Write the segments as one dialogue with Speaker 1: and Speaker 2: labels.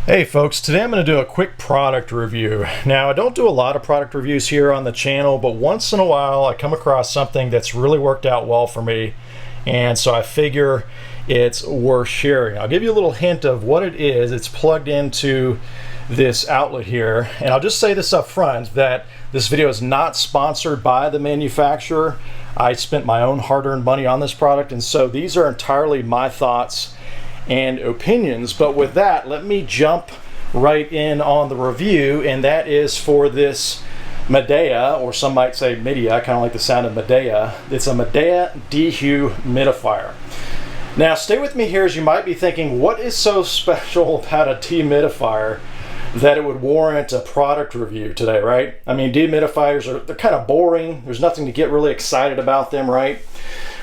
Speaker 1: Hey folks, today I'm going to do a quick product review. Now I don't do a lot of product reviews here on the channel, but once in a while I come across something that's really worked out well for me, and so I figure it's worth sharing. I'll give you a little hint of what it is. It's plugged into this outlet here, and I'll just say this up front that this video is not sponsored by the manufacturer. I spent my own hard-earned money on this product, and so these are entirely my thoughts and opinions. But with that, let me jump right in on the review, and that is for this Midea, or some might say Midea. I kind of like the sound of Midea. It's a Midea Dehumidifier. Now stay with me here, as you might be thinking, what is so special about a dehumidifier that it would warrant a product review today, right? I mean, dehumidifiers they're kind of boring. There's nothing to get really excited about them, right?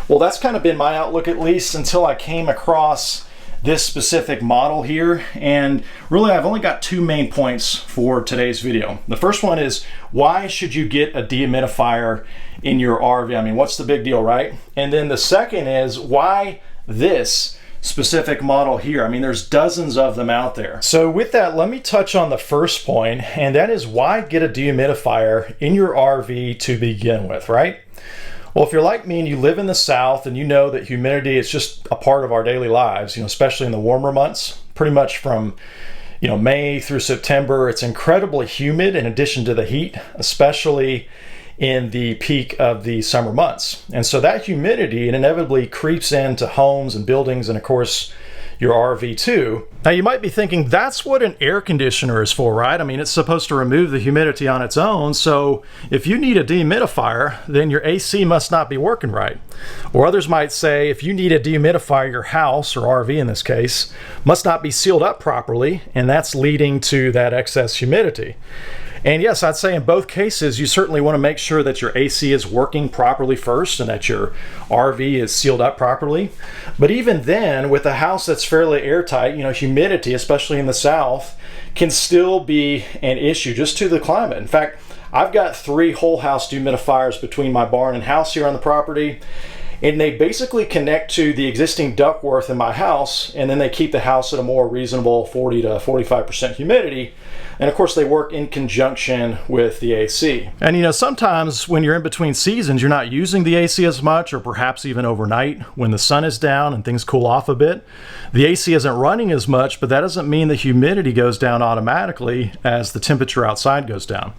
Speaker 1: Well, that's kind of been my outlook, at least until I came across this specific model here. And really, I've only got two main points for today's video. The first one is, why should you get a dehumidifier in your RV? I mean, what's the big deal, right? And then the second is, why this specific model here? I mean, there's dozens of them out there. So with that, let me touch on the first point, and that is, why get a dehumidifier in your RV to begin with, right? Well, if you're like me and you live in the South and you know that humidity is just a part of our daily lives, especially in the warmer months, pretty much from May through September, it's incredibly humid in addition to the heat, especially in the peak of the summer months. And so that humidity inevitably creeps into homes and buildings, and of course your RV too. Now you might be thinking, that's what an air conditioner is for, right? I mean, it's supposed to remove the humidity on its own, so if you need a dehumidifier, then your AC must not be working right. Or others might say, if you need a dehumidifier, your house, or RV in this case, must not be sealed up properly, and that's leading to that excess humidity. And yes, I'd say in both cases, you certainly want to make sure that your AC is working properly first and that your RV is sealed up properly. But even then, with a house that's fairly airtight, humidity, especially in the South, can still be an issue just to the climate. In fact, I've got 3 whole house dehumidifiers between my barn and house here on the property, and they basically connect to the existing ductwork in my house, and then they keep the house at a more reasonable 40 to 45% humidity. And of course, they work in conjunction with the AC. And sometimes when you're in between seasons, you're not using the AC as much, or perhaps even overnight when the sun is down and things cool off a bit. The AC isn't running as much, but that doesn't mean the humidity goes down automatically as the temperature outside goes down.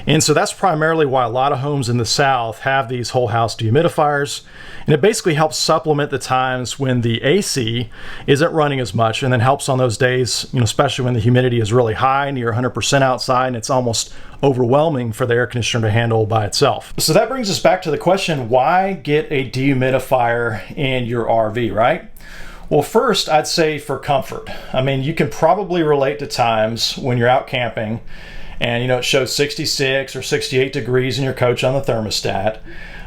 Speaker 1: And so that's primarily why a lot of homes in the South have these whole house dehumidifiers. And it basically helps supplement the times when the AC isn't running as much, and then helps on those days, especially when the humidity is really high, near 100% outside, and it's almost overwhelming for the air conditioner to handle by itself. So that brings us back to the question, why get a dehumidifier in your RV, right? Well, first, I'd say for comfort. I mean, you can probably relate to times when you're out camping and it shows 66 or 68 degrees in your coach on the thermostat,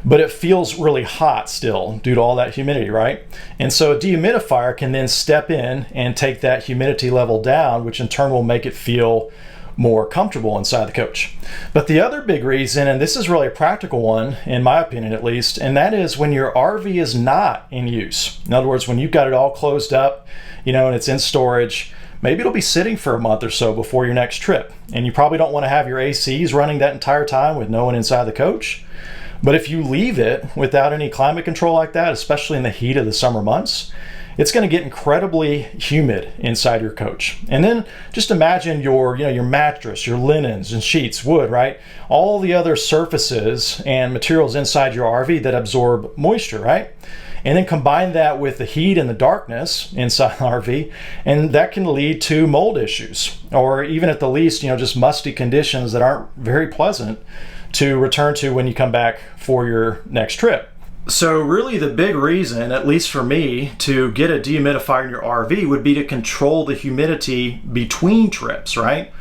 Speaker 1: but it feels really hot still due to all that humidity, right? And so a dehumidifier can then step in and take that humidity level down, which in turn will make it feel more comfortable inside the coach. But the other big reason, and this is really a practical one, in my opinion at least, and that is when your RV is not in use. In other words, when you've got it all closed up, and it's in storage, maybe it'll be sitting for a month or so before your next trip. And you probably don't want to have your ACs running that entire time with no one inside the coach. But if you leave it without any climate control like that, especially in the heat of the summer months, it's going to get incredibly humid inside your coach. And then just imagine your mattress, your linens and sheets, wood, right? All the other surfaces and materials inside your RV that absorb moisture, right? And then combine that with the heat and the darkness inside the RV, and that can lead to mold issues, or even at the least, just musty conditions that aren't very pleasant to return to when you come back for your next trip. So really the big reason, at least for me, to get a dehumidifier in your RV would be to control the humidity between trips, right?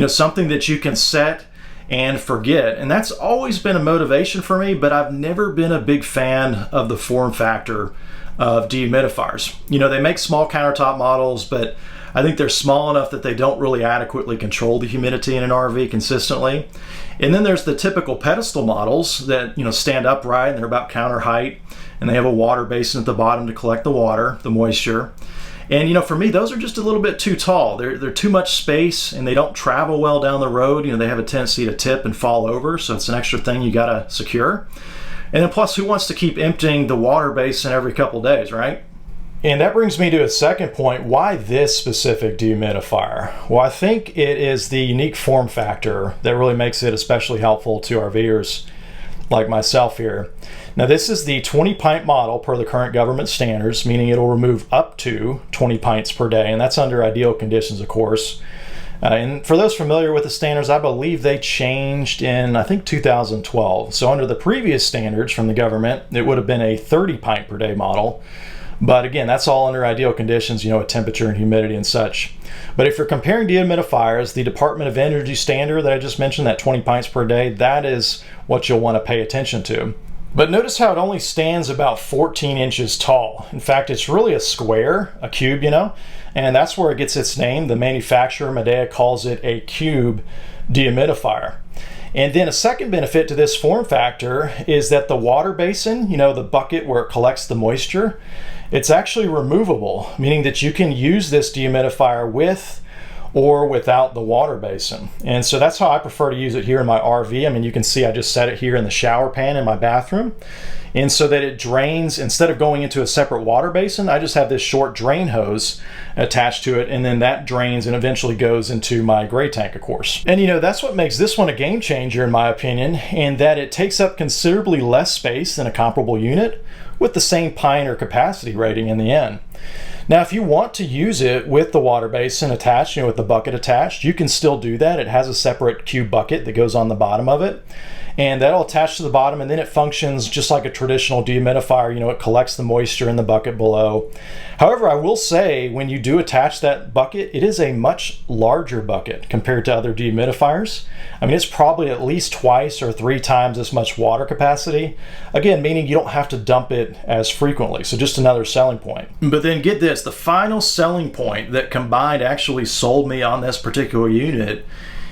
Speaker 1: Something that you can set and forget. And that's always been a motivation for me, but I've never been a big fan of the form factor of dehumidifiers. They make small countertop models, but I think they're small enough that they don't really adequately control the humidity in an RV consistently. And then there's the typical pedestal models that stand upright, and they're about counter height, and they have a water basin at the bottom to collect the water, the moisture. And for me, those are just a little bit too tall. They're too much space, and they don't travel well down the road. They have a tendency to tip and fall over, so it's an extra thing you gotta secure. And then plus, who wants to keep emptying the water basin every couple days, right? And that brings me to a second point. Why this specific dehumidifier? Well, I think it is the unique form factor that really makes it especially helpful to RVers like myself here. Now, this is the 20-pint model per the current government standards, meaning it'll remove up to 20 pints per day, and that's under ideal conditions, of course. And for those familiar with the standards, I believe they changed in, I think, 2012. So under the previous standards from the government, it would have been a 30-pint per day model. But again, that's all under ideal conditions, with temperature and humidity and such. But if you're comparing dehumidifiers, the Department of Energy standard that I just mentioned, that 20 pints per day, that is what you'll want to pay attention to. But notice how it only stands about 14 inches tall. In fact, it's really a square, a cube, and that's where it gets its name. The manufacturer, Midea, calls it a cube dehumidifier. And then a second benefit to this form factor is that the water basin, the bucket where it collects the moisture, it's actually removable, meaning that you can use this dehumidifier with or without the water basin. And so that's how I prefer to use it here in my RV. I mean, you can see I just set it here in the shower pan in my bathroom. And so that it drains, instead of going into a separate water basin, I just have this short drain hose attached to it, and then that drains and eventually goes into my gray tank, of course. And that's what makes this one a game changer in my opinion, in that it takes up considerably less space than a comparable unit with the same pint or capacity rating in the end. Now, if you want to use it with the water basin attached, with the bucket attached, you can still do that. It has a separate cube bucket that goes on the bottom of it, and that'll attach to the bottom, and then it functions just like a traditional dehumidifier. It collects the moisture in the bucket below. However, I will say, when you do attach that bucket, it is a much larger bucket compared to other dehumidifiers. I mean, it's probably at least twice or 3 times as much water capacity. Again, meaning you don't have to dump it as frequently. So just another selling point. But then get this, the final selling point that Combined actually sold me on this particular unit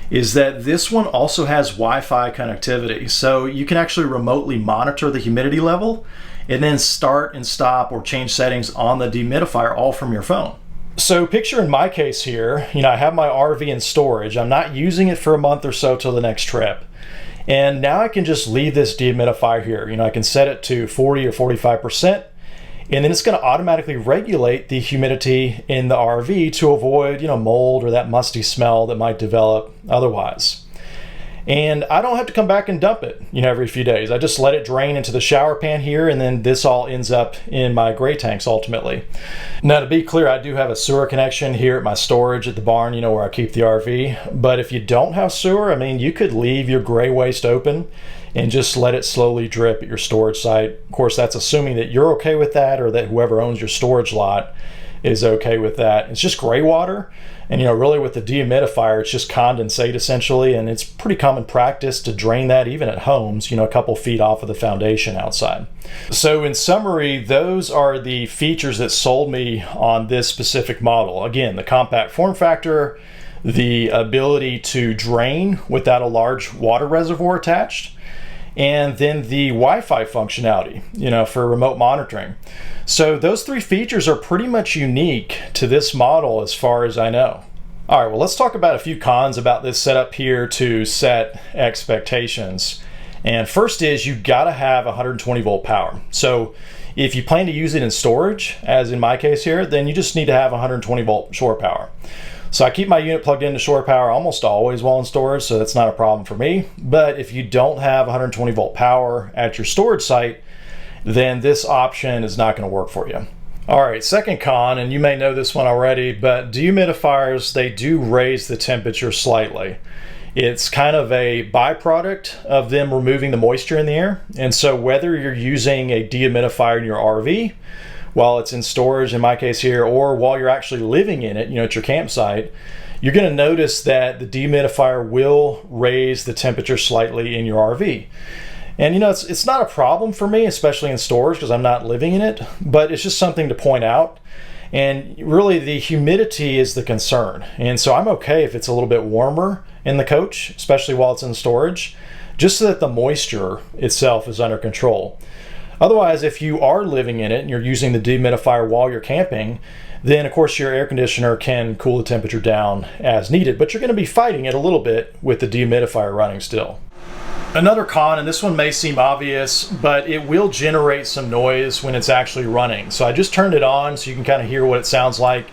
Speaker 1: is that this one also has Wi-Fi connectivity. So you can actually remotely monitor the humidity level and then start and stop or change settings on the dehumidifier all from your phone. So picture in my case here, I have my RV in storage. I'm not using it for a month or so till the next trip. And now I can just leave this dehumidifier here. I can set it to 40 or 45%. And then it's going to automatically regulate the humidity in the RV to avoid, mold or that musty smell that might develop otherwise. And I don't have to come back and dump it, every few days. I just let it drain into the shower pan here, and then this all ends up in my gray tanks ultimately. Now, to be clear, I do have a sewer connection here at my storage at the barn, where I keep the RV. But if you don't have sewer, I mean, you could leave your gray waste open and just let it slowly drip at your storage site. Of course, that's assuming that you're okay with that, or that whoever owns your storage lot is okay with that. It's just gray water, and really with the dehumidifier, it's just condensate essentially, and it's pretty common practice to drain that even at homes, a couple feet off of the foundation outside. So in summary, those are the features that sold me on this specific model. Again, the compact form factor, the ability to drain without a large water reservoir attached, and then the Wi-Fi functionality, for remote monitoring. So those 3 features are pretty much unique to this model as far as I know. All right, well, let's talk about a few cons about this setup here to set expectations. And first is you gotta have 120 volt power. So if you plan to use it in storage, as in my case here, then you just need to have 120 volt shore power. So I keep my unit plugged into shore power almost always while in storage, so that's not a problem for me. But if you don't have 120 volt power at your storage site, then this option is not going to work for you. All right, second con, and you may know this one already, but dehumidifiers, they do raise the temperature slightly. It's kind of a byproduct of them removing the moisture in the air. And so whether you're using a dehumidifier in your RV, while it's in storage in my case here, or while you're actually living in it, at your campsite, you're going to notice that the dehumidifier will raise the temperature slightly in your RV. And it's not a problem for me, especially in storage, because I'm not living in it, but it's just something to point out. And really the humidity is the concern. And so I'm okay if it's a little bit warmer in the coach, especially while it's in storage, just so that the moisture itself is under control. Otherwise, if you are living in it and you're using the dehumidifier while you're camping, then of course your air conditioner can cool the temperature down as needed, but you're going to be fighting it a little bit with the dehumidifier running still. Another con, and this one may seem obvious, but it will generate some noise when it's actually running. So I just turned it on so you can kind of hear what it sounds like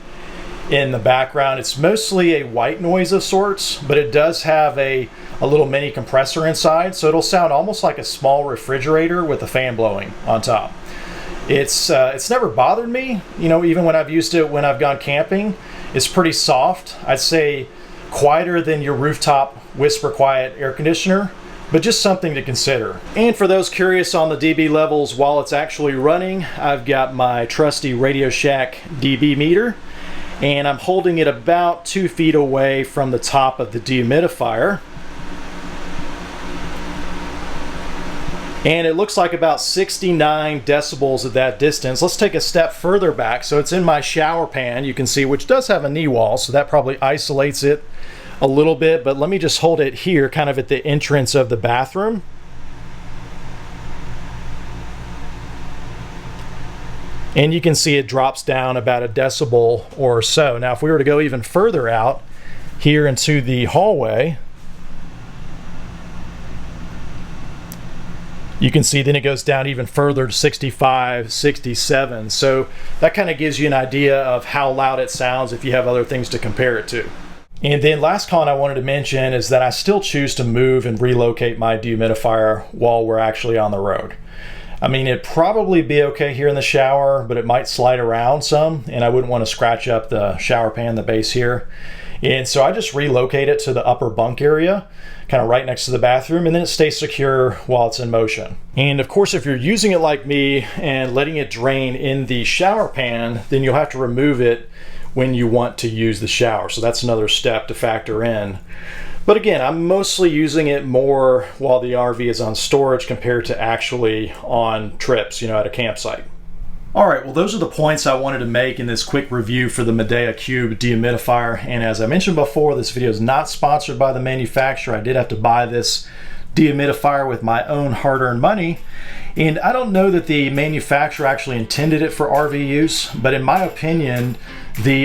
Speaker 1: in the background. It's mostly a white noise of sorts, but it does have a little mini compressor inside, so it'll sound almost like a small refrigerator with a fan blowing on top. It's never bothered me, you know, even when I've used it when I've gone camping. It's pretty soft. I'd say quieter than your rooftop whisper quiet air conditioner, but just something to consider. And for those curious on the dB levels while it's actually running, I've got my trusty Radio Shack dB meter, and I'm holding it about 2 feet away from the top of the dehumidifier. And it looks like about 69 decibels at that distance. Let's take a step further back. So it's in my shower pan, you can see, which does have a knee wall, so that probably isolates it a little bit, but let me just hold it here kind of at the entrance of the bathroom. And you can see it drops down about a decibel or so. Now if we were to go even further out here into the hallway, you can see then it goes down even further to 65, 67. So that kind of gives you an idea of how loud it sounds if you have other things to compare it to. And then last con I wanted to mention is that I still choose to move and relocate my dehumidifier while we're actually on the road. I mean, it'd probably be okay here in the shower, but it might slide around some, and I wouldn't want to scratch up the shower pan, the base here. And so I just relocate it to the upper bunk area, kind of right next to the bathroom, and then it stays secure while it's in motion. And of course, if you're using it like me and letting it drain in the shower pan, then you'll have to remove it when you want to use the shower. So that's another step to factor in. But again, I'm mostly using it more while the RV is on storage compared to actually on trips, you know, at a campsite. All right, well, those are the points I wanted to make in this quick review for the Midea Cube Dehumidifer. And as I mentioned before, this video is not sponsored by the manufacturer. I did have to buy this dehumidifier with my own hard-earned money. And I don't know that the manufacturer actually intended it for RV use, but in my opinion,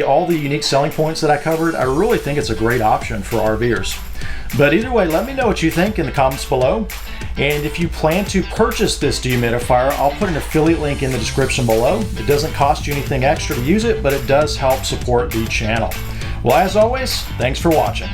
Speaker 1: all the unique selling points that I covered, I really think it's a great option for RVers. But either way, let me know what you think in the comments below. And if you plan to purchase this dehumidifier, I'll put an affiliate link in the description below. It doesn't cost you anything extra to use it, but it does help support the channel. Well, as always, thanks for watching.